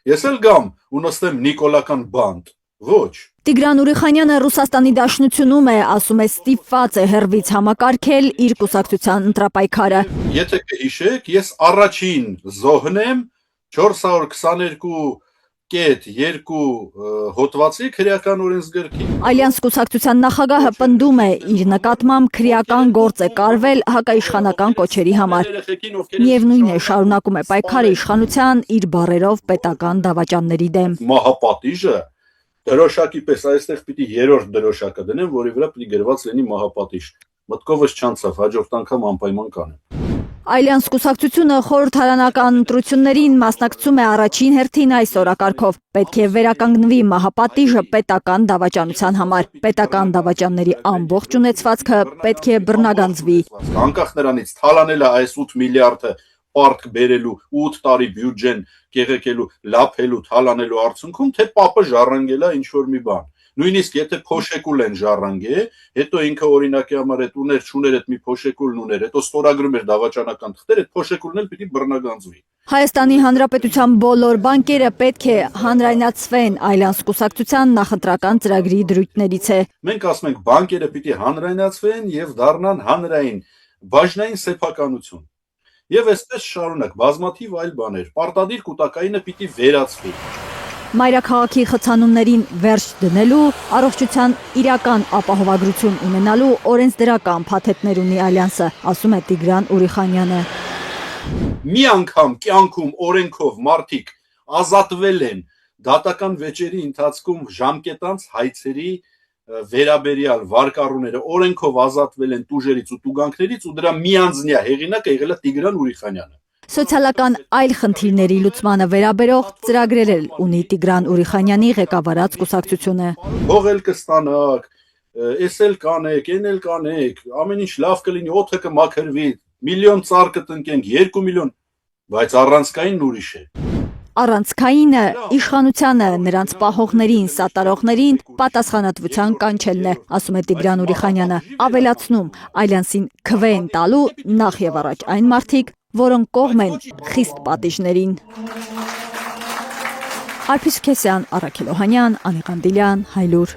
Ես էլ գամ ու նստեմ նիկոլական բանտ, ոչ։ Տիգրան Ուրիխանյանը Ռուսաստանի Դաշնությունում է, ասում է, ստիպված է հեռվից համակարգել իր կուսակցության ընտրապայքարը։ Եթե կհիշեք, ես առաջին զոհն եմ 422 հոդվածի քրեական օրենսգրքի։ Ալյանս կուսակցության նախագահը պնդում է, իր նկատմամբ քրեական գործ է կարվել հակաիշխանական կոչերի համար։ Միևնույն է, շարունակում է պայքարը իշխանության իր բառերով պետական դավաճանների դեմ։ Մահապատիժը դրոշակի պես այստեղ պիտի երրորդ դրոշակը դնեմ, որի վրա պիտի գրված լինի մահապատիժ։ Մտքովս չանցավ, հաջորդ անգամ անպայման կանեմ։ Ալյանս կուսակցությունը խորհրդարանական ընտրություններին մասնակցում է առաջին հերթին այս օրակարգով։ Պետք է վերականգնվի մահապատիժը պետական դավաճանության համար։ Պետական դավաճանների ամբողջ ունեցվածքը պետք է բռնագանձվի։ Անկախ նրանից թալանել է այս 8 միլիարդը պարտք բերելու 8 տարի բյուջեն կեղեքելու, լափելու, թալանելու արդյունքում, թե պապը ժառանգել է ինչ-որ մի բան։ Նույնիսկ եթե փոշեկուլ են ժառանգե, հետո ինքը օրինակի համար այդ ուներ չուներ այդ մի փոշեկուլն ուներ, հետո ստորագրում էր դավաճանական թղթեր, այդ փոշեկուլն էլ պիտի բռնագանձվի։ Հայաստանի Հանրապետության բոլոր բանկերը պետք է հանրայնացվեն, Ալյանս կուսակցության նախընտրական ծրագրի դրույթներից է։ Մենք ասում ենք բանկերը պիտի հանրայնացվեն եւ դառնան հանրային բաժնային սեփականություն։ Եվ այսպես շարունակ բազմաթիվ այլ բաներ։ Պարտադիր կൂട്ടակայինը պիտի վերացվի։ Մայրաքաղաքի խցանումներին վերջ դնելու, առողջության իրական ապահովագրություն ունենալու օրենսդրական փաթեթներ ունի Ալյանսը, ասում է Տիգրան Ուրիխանյանը։ Մի անգամ կյանքում օրենքով մարդիկ ազատվել են դատական վեճերի ընթացքում ժամկետանց հայցերի վերաբերյալ վարկառուները օրենքով ազատվել են տուժերից ու տուգանքներից ու դրա միանձնյա հեղինակը եղել է Տիգրան Ուրիխանյանը։ Սոցիալական այլ խնդիրների լուծմանը վերաբերող ծրագրեր էլ ունի Տիգրան Ուրիխանյանի ղեկավարած կուսակցությունը։ Փող էլ կստանաք, էս էլ կանեք, այն էլ կանեք, ամեն ինչ լավ կլինի, օդը կմաքրվի, միլիոն ծառ կտնկենք, 2 միլիոն, բայց առանցքային ուրիշ է։ Առանցքայինը իշխանությանը, նրանց պահողներին, սատարողներին պատասխանատվության կանչելն է, ասում է Տիգրան Ուրիխանյանը, ավելացնում, Ալյանսին քվե են տալու նախ եւ առաջ այն մարդիկ, որոնք կողմ են խիստ պատիժներին։ Արփիս Քեսյան, Առաքել Օհանյան, Անի Ղանդիլյան, Հայլուր։